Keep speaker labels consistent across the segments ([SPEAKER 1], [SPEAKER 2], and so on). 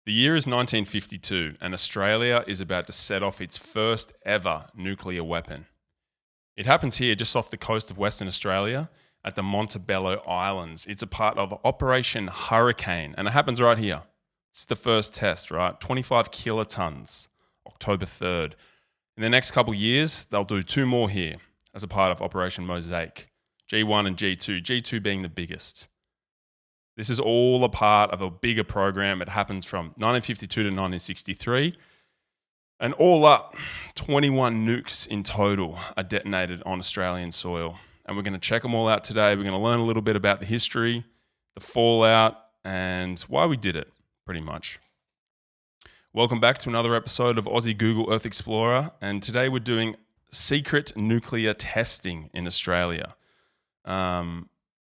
[SPEAKER 1] The year is 1952, and Australia is about to set off its first ever nuclear weapon. It happens here just off the coast of Western Australia at the Montebello Islands. It's a part of Operation Hurricane, and it happens right here. It's the first test, right? 25 kilotons, October 3rd. In the next couple years, they'll do two more here as a part of Operation Mosaic, G1 and G2, G2 being the biggest. This is all a part of a bigger program. It happens from 1952 to 1963. And all up, 21 nukes in total are detonated on Australian soil. And we're going to check them all out today. We're going to learn a little bit about the history, the fallout, and why we did it, pretty much. Welcome back to another episode of Aussie Google Earth Explorer. And today we're doing secret nuclear testing in Australia.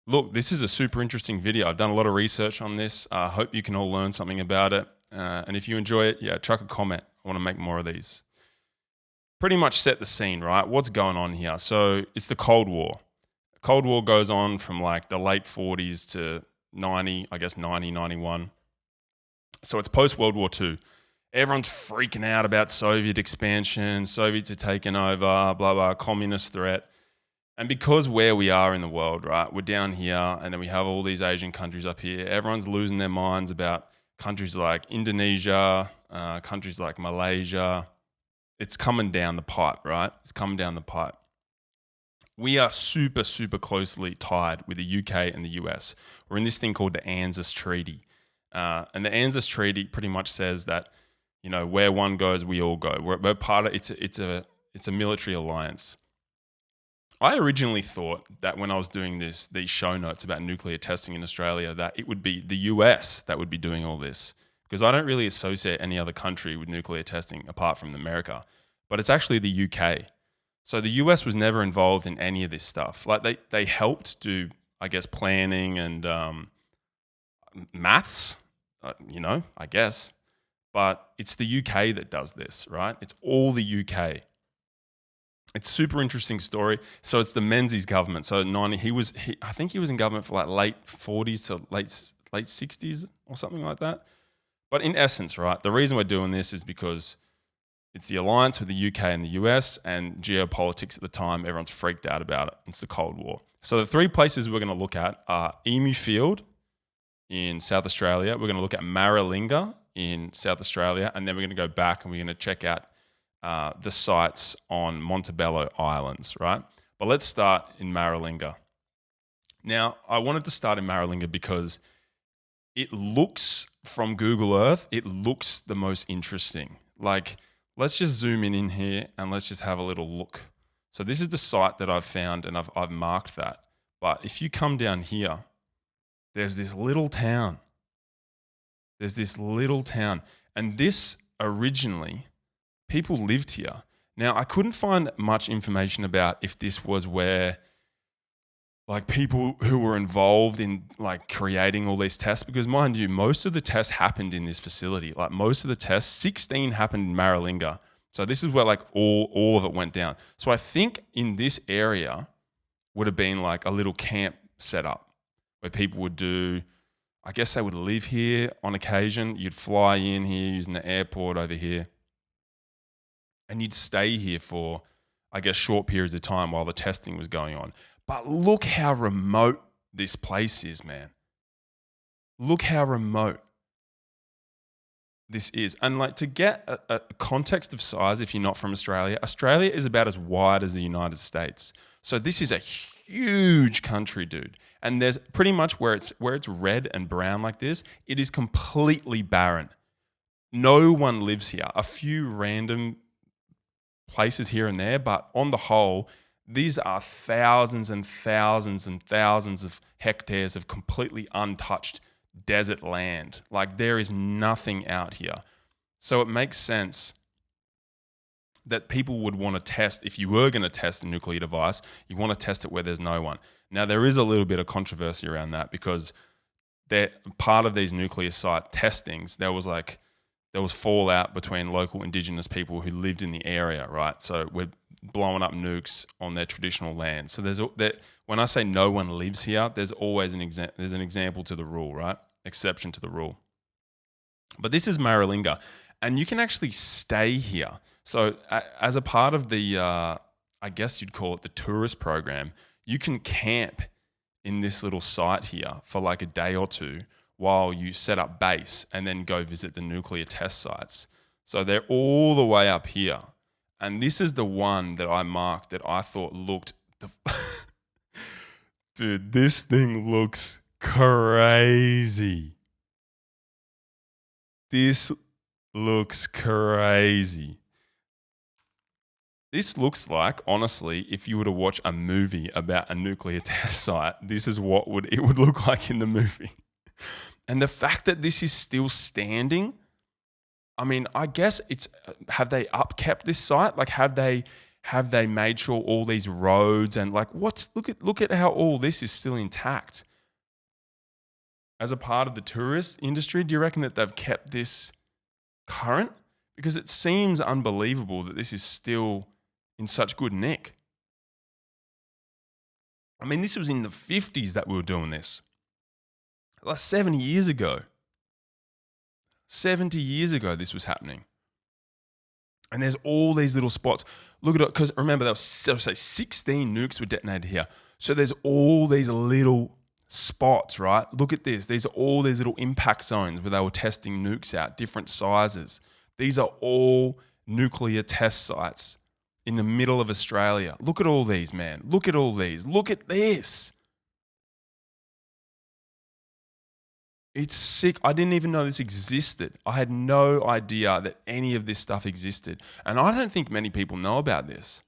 [SPEAKER 1] Look, this is a super interesting video. I've done a lot of research on this. I hope you can all learn something about it. And if you enjoy it, chuck a comment. I want to make more of these. Pretty much set the scene, right? What's going on here? So it's the Cold War. The Cold War goes on from like the late 40s to 90, 91. So it's post-World War II. Everyone's freaking out about Soviet expansion. Soviets are taking over, blah, blah, communist threat. And because where we are in the world, right, we're down here and then we have all these Asian countries up here. Everyone's losing their minds about countries like Indonesia, countries like Malaysia. It's coming down the pipe, right? It's coming down the pipe. We are super, super closely tied with the UK and the US. We're in this thing called the ANZUS Treaty. And the ANZUS Treaty pretty much says that, you know, where one goes, we all go. We're part of it's a military alliance. I originally thought that when I was doing these show notes about nuclear testing in Australia, that it would be the US that would be doing all this, because I don't really associate any other country with nuclear testing apart from America, but it's actually the UK. So the US was never involved in any of this stuff. Like they helped do, I guess, planning and maths, I guess, but it's the UK that does this, right? It's all the UK. It's a super interesting story. So it's the Menzies government. So I think he was in government for like late 40s to late 60s or something like that. But in essence, right, the reason we're doing this is because it's the alliance with the UK and the US and geopolitics at the time. Everyone's freaked out about it. It's the Cold War. So the three places we're going to look at are Emu Field in South Australia. We're going to look at Maralinga in South Australia. And then we're going to go back and we're going to check out the sites on Montebello Islands, right? But let's start in Maralinga. Now, I wanted to start in Maralinga because it looks, from Google Earth, it looks the most interesting. Like, let's just zoom in here and let's just have a little look. So this is the site that I've found and I've marked that. But if you come down here, there's this little town. And this originally, people lived here. Now, I couldn't find much information about if this was where like people who were involved in like creating all these tests, because mind you, most of the tests happened in this facility. Like most of the tests, 16 happened in Maralinga. So this is where like all of it went down. So I think in this area would have been like a little camp set up where people would do, I guess they would live here on occasion. You'd fly in here using the airport over here. And you'd stay here for, I guess, short periods of time while the testing was going on. But look how remote this place is, man. Look how remote this is. And like to get a context of size, if you're not from Australia, Australia is about as wide as the United States. So this is a huge country, dude. And there's pretty much where it's red and brown like this, it is completely barren. No one lives here. A few random places here and there, but on the whole, these are thousands and thousands and thousands of hectares of completely untouched desert land. Like there is nothing out here. So it makes sense that people would want to test, if you were going to test a nuclear device, you want to test it where there's no one. Now, there is a little bit of controversy around that because part of these nuclear site testings, there was fallout between local indigenous people who lived in the area, right? So we're blowing up nukes on their traditional land. So when I say no one lives here, there's always an example to the rule, right? Exception to the rule. But this is Maralinga, and you can actually stay here. So, as a part of the, I guess you'd call it the tourist program, you can camp in this little site here for like a day or two while you set up base and then go visit the nuclear test sites. So, they're all the way up here. And this is the one that I marked that I thought looked. Dude, this thing looks crazy. This looks crazy. This looks like, honestly, if you were to watch a movie about a nuclear test site, this is what it would look like in the movie. And the fact that this is still standing, I mean, I guess it's, have they upkept this site? Like, have they made sure all these roads and like, look at how all this is still intact. As a part of the tourist industry, do you reckon that they've kept this current? Because it seems unbelievable that this is still in such good nick. I mean, this was in the 50s that we were doing this. Like 70 years ago. 70 years ago this was happening. And there's all these little spots. Look at it, because remember, there was 16 nukes were detonated here. So there's all these little spots, right? Look at this. These are all these little impact zones where they were testing nukes out, different sizes. These are all nuclear test sites in the middle of Australia. Look at all these, man. Look at all these. Look at this. It's sick. I didn't even know this existed. I had no idea that any of this stuff existed. And I don't think many people know about this.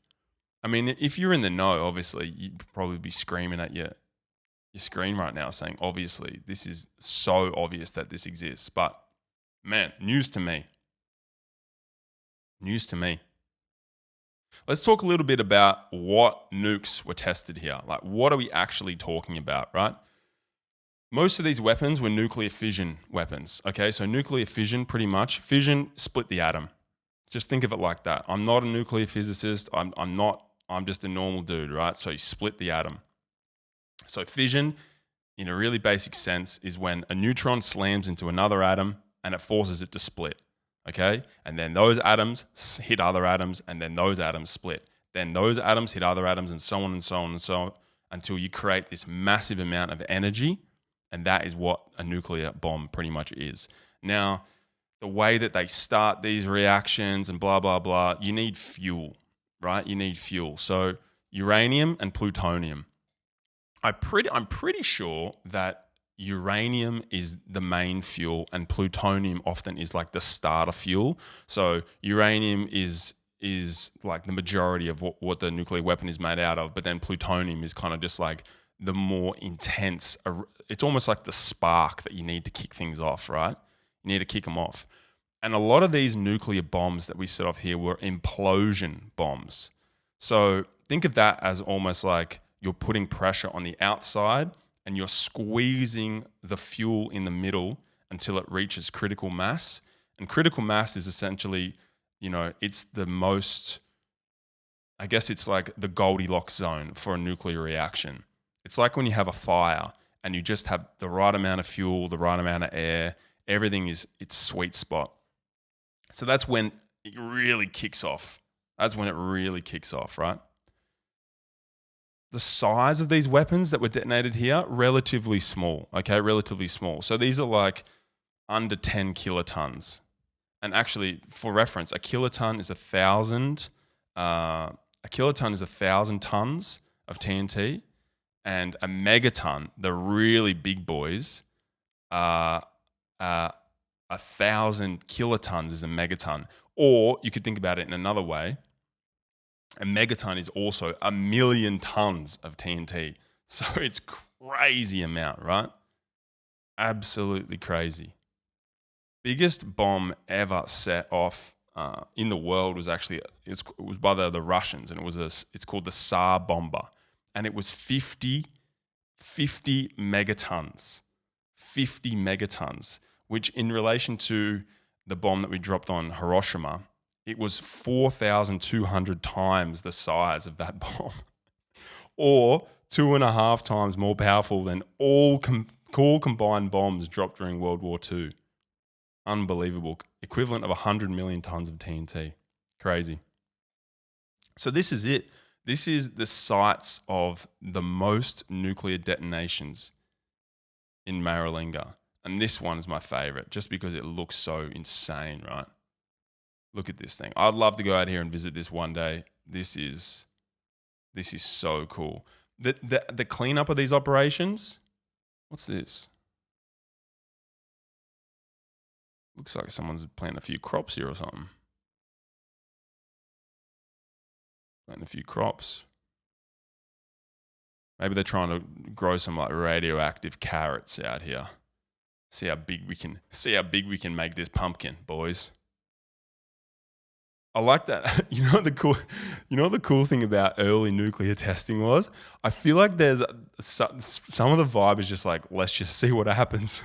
[SPEAKER 1] I mean, if you're in the know, obviously, you'd probably be screaming at your screen right now saying, obviously, this is so obvious that this exists. But man, news to me. News to me. Let's talk a little bit about what nukes were tested here. Like, what are we actually talking about, right? Most of these weapons were nuclear fission weapons, okay? So nuclear fission, pretty much. Fission split the atom. Just think of it like that. I'm not a nuclear physicist. I'm just a normal dude, right? So you split the atom. So fission, in a really basic sense, is when a neutron slams into another atom and it forces it to split, okay? And then those atoms hit other atoms, and then those atoms split. Then those atoms hit other atoms, and so on and so on and so on, until you create this massive amount of energy, and that is what a nuclear bomb pretty much is. Now, the way that they start these reactions and blah, blah, blah, you need fuel, right? You need fuel. So uranium and plutonium. I'm pretty sure that uranium is the main fuel and plutonium often is like the starter fuel. So uranium is like the majority of what the nuclear weapon is made out of, but then plutonium is kind of just like the more intense. It's almost like the spark that you need to kick things off, right? You need to kick them off. And a lot of these nuclear bombs that we set off here were implosion bombs. So think of that as almost like you're putting pressure on the outside and you're squeezing the fuel in the middle until it reaches critical mass. And critical mass is essentially, it's the most, I guess it's like the Goldilocks zone for a nuclear reaction. It's like when you have a fire and you just have the right amount of fuel, the right amount of air, everything is its sweet spot. So that's when it really kicks off. That's when it really kicks off, right? The size of these weapons that were detonated here, relatively small, okay? Relatively small. So these are like under 10 kilotons. And actually, for reference, a kiloton is 1,000 tons of TNT. And a megaton, the really big boys, 1,000 kilotons is a megaton. Or you could think about it in another way. A megaton is also 1,000,000 tons of TNT. So it's crazy amount, right? Absolutely crazy. Biggest bomb ever set off in the world was actually, it was by the Russians, and it's called the Tsar bomber. And it was 50 megatons. 50 megatons, which in relation to the bomb that we dropped on Hiroshima, it was 4,200 times the size of that bomb, or 2.5 times more powerful than all combined bombs dropped during World War II. Unbelievable. Equivalent of 100 million tons of TNT. Crazy. So this is it. This is the sites of the most nuclear detonations in Maralinga. And this one is my favorite just because it looks so insane, right? Look at this thing. I'd love to go out here and visit this one day. This is so cool. The cleanup of these operations. What's this? Looks like someone's planting a few crops here or something. Planting a few crops. Maybe they're trying to grow some like radioactive carrots out here. See how big we can make this pumpkin, boys. I like that. You know what the cool thing about early nuclear testing was? I feel like there's some of the vibe is just like, let's just see what happens.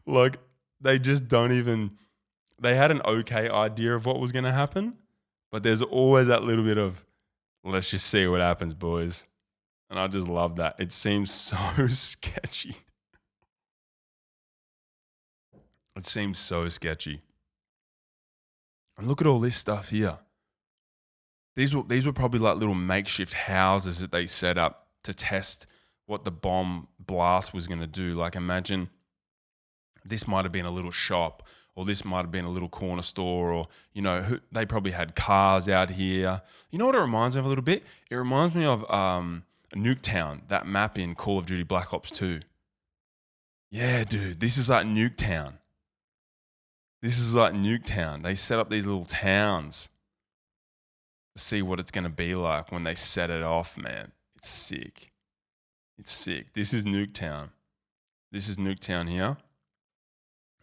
[SPEAKER 1] Like they just don't even. They had an okay idea of what was going to happen, but there's always that little bit of, let's just see what happens, boys. And I just love that. It seems so sketchy. It seems so sketchy. And look at all this stuff here. These were probably like little makeshift houses that they set up to test what the bomb blast was going to do. Like imagine this might have been a little shop, or this might have been a little corner store, or, they probably had cars out here. You know what it reminds me of a little bit? It reminds me of Nuke Town, that map in Call of Duty Black Ops 2. Yeah, dude, this is like Nuke Town. This is like Nuke Town. They set up these little towns to see what it's going to be like when they set it off, man. It's sick. It's sick. This is Nuke Town. This is Nuke Town here.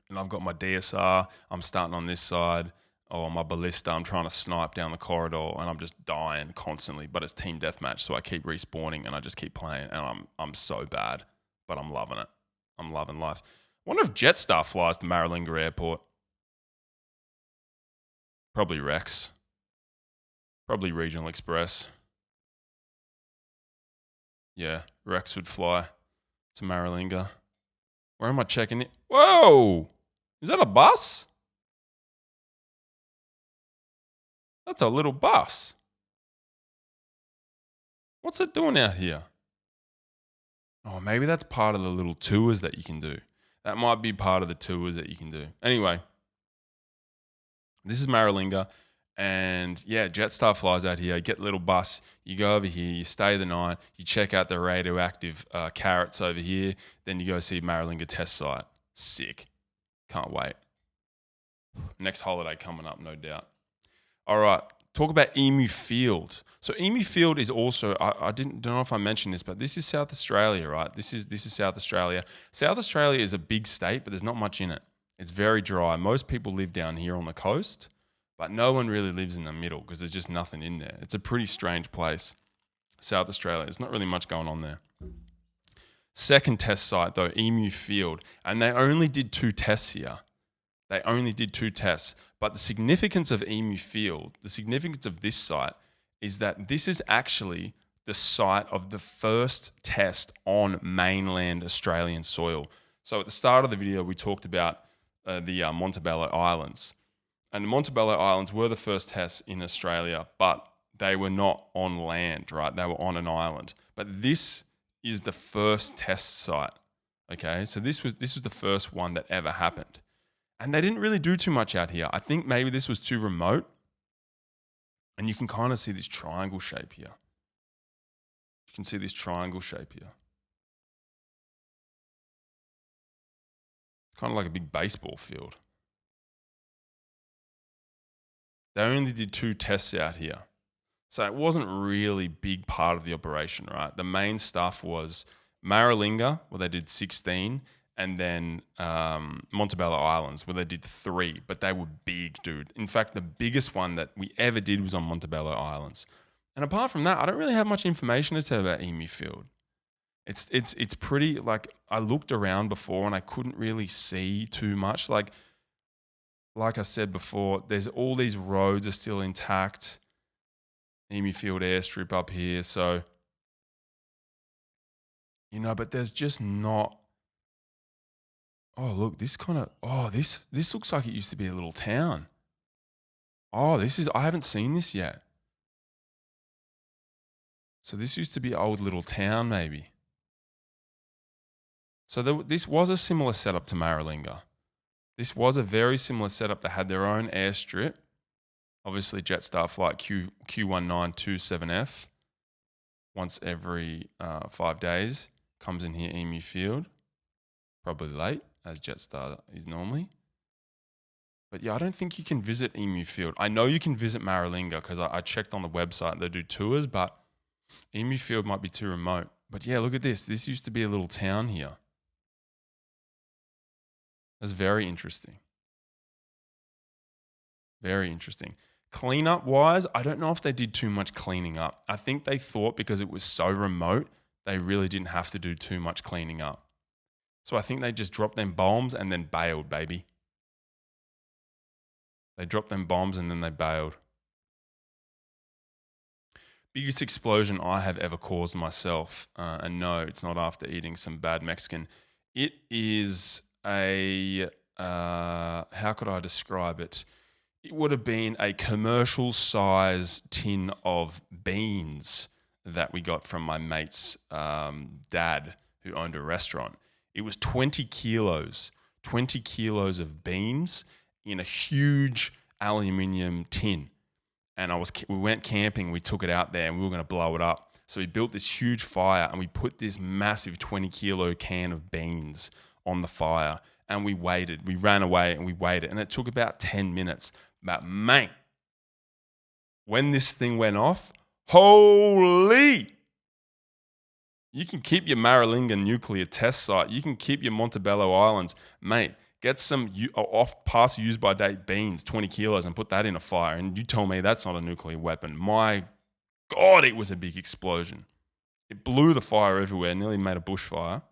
[SPEAKER 1] And I've got my DSR. I'm starting on this side. Oh, my ballista. I'm trying to snipe down the corridor, and I'm just dying constantly. But it's team deathmatch, so I keep respawning and I just keep playing. And I'm so bad, but I'm loving it. I'm loving life. I wonder if Jetstar flies to Maralinga Airport. Probably Rex. Probably Regional Express. Yeah, Rex would fly to Maralinga. Where am I checking it? Whoa! Is that a bus? That's a little bus. What's it doing out here? Oh, maybe that's part of the little tours that you can do. That might be part of the tours that you can do. Anyway, this is Maralinga. And yeah, Jetstar flies out here. You get a little bus. You go over here. You stay the night. You check out the radioactive carrots over here. Then you go see Maralinga test site. Sick. Can't wait. Next holiday coming up, no doubt. All right. Talk about Emu Field. So Emu Field is also, I don't know if I mentioned this, but this is South Australia, right? This is South Australia. South Australia is a big state, but there's not much in it. It's very dry. Most people live down here on the coast, but no one really lives in the middle because there's just nothing in there. It's a pretty strange place, South Australia. There's not really much going on there. Second test site, though, Emu Field. And they only did 2 tests here. They only did 2 tests. But the significance of Emu Field, the significance of this site, is that this is actually the site of the first test on mainland Australian soil. So at the start of the video, we talked about the Montebello Islands. And the Montebello Islands were the first tests in Australia, but they were not on land, right? They were on an island. But this is the first test site, okay? So this was the first one that ever happened. And they didn't really do too much out here. I think maybe this was too remote. And you can kind of see this triangle shape here. You can see this triangle shape here. It's kind of like a big baseball field. They only did 2 tests out here. So it wasn't really a big part of the operation, right? The main stuff was Maralinga, where they did 16, and then Montebello Islands, where they did 3, but they were big, dude. In fact, the biggest one that we ever did was on Montebello Islands. And apart from that, I don't really have much information to tell about Emu Field. It's pretty, like, I looked around before and I couldn't really see too much. Like I said before, there's all these roads are still intact. Emu Field airstrip up here. So, but there's just not Oh, look, this looks like it used to be a little town. Oh, I haven't seen this yet. So this used to be an old little town, maybe. So this was a similar setup to Maralinga. This was a very similar setup that had their own airstrip. Obviously, Jetstar flight Q1927F once every 5 days comes in here, Emu Field. Probably late, as Jetstar is normally. But yeah, I don't think you can visit Emu Field. I know you can visit Maralinga because I checked on the website. They do tours, but Emu Field might be too remote. But yeah, look at this. This used to be a little town here. That's very interesting. Very interesting. Cleanup wise, I don't know if they did too much cleaning up. I think they thought because it was so remote, they really didn't have to do too much cleaning up. So I think they just dropped them bombs and then bailed, baby. They dropped them bombs and then they bailed. Biggest explosion I have ever caused myself. And no, it's not after eating some bad Mexican. It is how could I describe it? It would have been a commercial size tin of beans that we got from my mate's dad who owned a restaurant. It was 20 kilos of beans in a huge aluminium tin. And we went camping, we took it out there and we were going to blow it up. So we built this huge fire and we put this massive 20 kilo can of beans on the fire and we waited. We ran away and we waited and it took about 10 minutes. But mate, when this thing went off, holy! You can keep your Maralinga nuclear test site. You can keep your Montebello Islands. Mate, get some past use by date beans, 20 kilos, and put that in a fire. And you tell me that's not a nuclear weapon. My God, it was a big explosion. It blew the fire everywhere, nearly made a bushfire.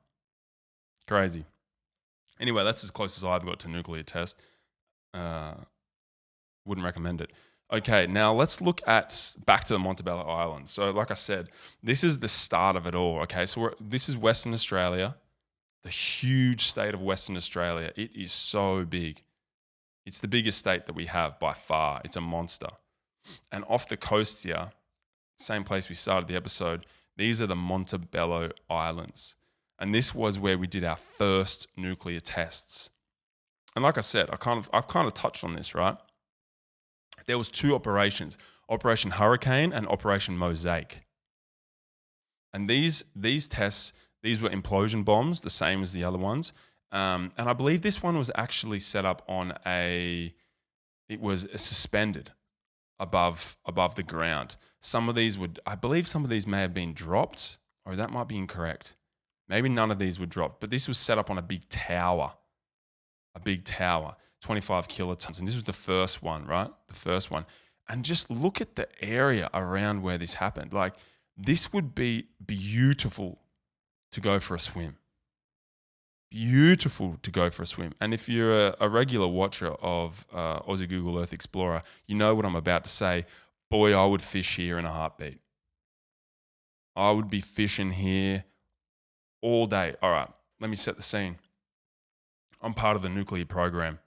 [SPEAKER 1] Crazy. Anyway, that's as close as I've got to nuclear test. Wouldn't recommend it. Okay, now let's look at back to the Montebello Islands. So like I said, this is the start of it all, okay? So this is Western Australia, the huge state of Western Australia. It is so big. It's the biggest state that we have by far. It's a monster. And off the coast here, same place we started the episode, these are the Montebello Islands. And this was where we did our first nuclear tests. And like I said, I've kind of touched on this, right? There was two operations, Operation Hurricane and Operation Mosaic. And these tests, these were implosion bombs, the same as the other ones. And I believe this one was actually set up on it was suspended above the ground. I believe some of these may have been dropped, or that might be incorrect. Maybe none of these were dropped, but this was set up on a big tower, 25 kilotons. And this was the first one, right? The first one. And just look at the area around where this happened. Like, this would be beautiful to go for a swim. Beautiful to go for a swim. And if you're a regular watcher of Aussie Google Earth Explorer, you know what I'm about to say. Boy, I would fish here in a heartbeat. I would be fishing here all day. All right, let me set the scene. I'm part of the nuclear program.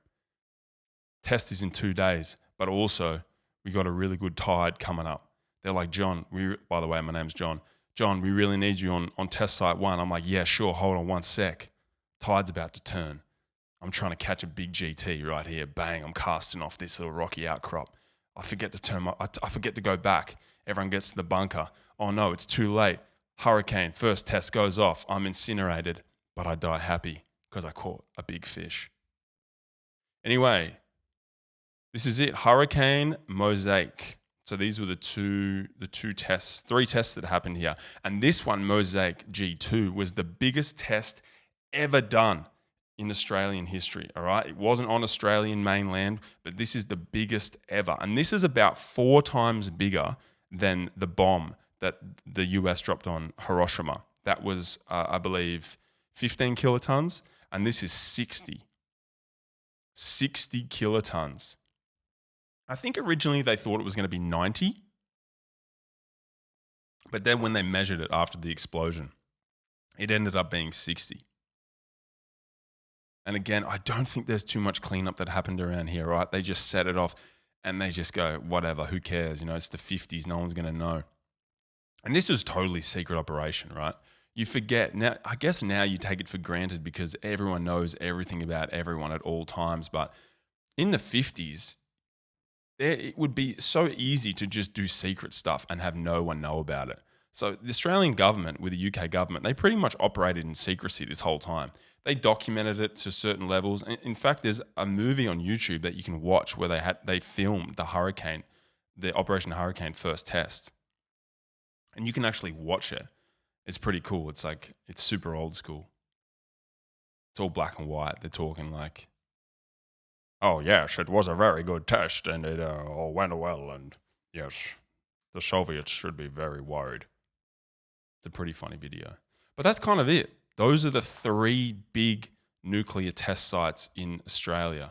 [SPEAKER 1] Test is in 2 days, but also we got a really good tide coming up. They're like, John, by the way, my name's John. John, we really need you on test site 1. I'm like, yeah, sure, hold on one sec. Tide's about to turn. I'm trying to catch a big GT right here. Bang, I'm casting off this little rocky outcrop. I forget to go back. Everyone gets to the bunker. Oh no, it's too late. Hurricane, first test goes off. I'm incinerated, but I die happy because I caught a big fish. Anyway, this is it. Hurricane, Mosaic. So these were the two tests, 3 tests that happened here. And this one, Mosaic G2, was the biggest test ever done in Australian history, all right? It wasn't on Australian mainland, but this is the biggest ever. And this is about 4 times bigger than the bomb that the US dropped on Hiroshima. That was, I believe, 15 kilotons, and this is 60. 60 kilotons. I think originally they thought it was going to be 90, but then when they measured it after the explosion, it ended up being 60. And again, I don't think there's too much cleanup that happened around here, right? They just set it off and they just go, whatever, who cares? You know, it's the 50s, no one's going to know. And this was totally secret operation, right? You forget now, I guess now you take it for granted because everyone knows everything about everyone at all times. But in the 50s, it would be so easy to just do secret stuff and have no one know about it. So the Australian government with the UK government, they pretty much operated in secrecy this whole time. They documented it to certain levels. In fact, there's a movie on YouTube that you can watch where they filmed the Operation Hurricane first test. And you can actually watch it. It's pretty cool. It's super old school. It's all black and white. They're talking like, oh, yes, it was a very good test and it all went well. And yes, the Soviets should be very worried. It's a pretty funny video. But that's kind of it. Those are the 3 big nuclear test sites in Australia.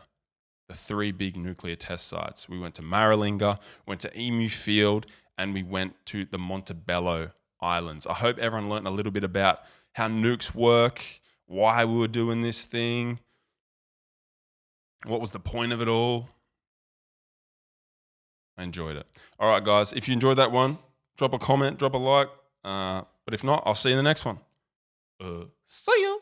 [SPEAKER 1] The 3 big nuclear test sites. We went to Maralinga, went to Emu Field, and we went to the Montebello Islands. I hope everyone learned a little bit about how nukes work, why we were doing this thing, what was the point of it all. I enjoyed it. All right, guys, if you enjoyed that one, drop a comment, drop a like. But if not, I'll see you in the next one. See ya.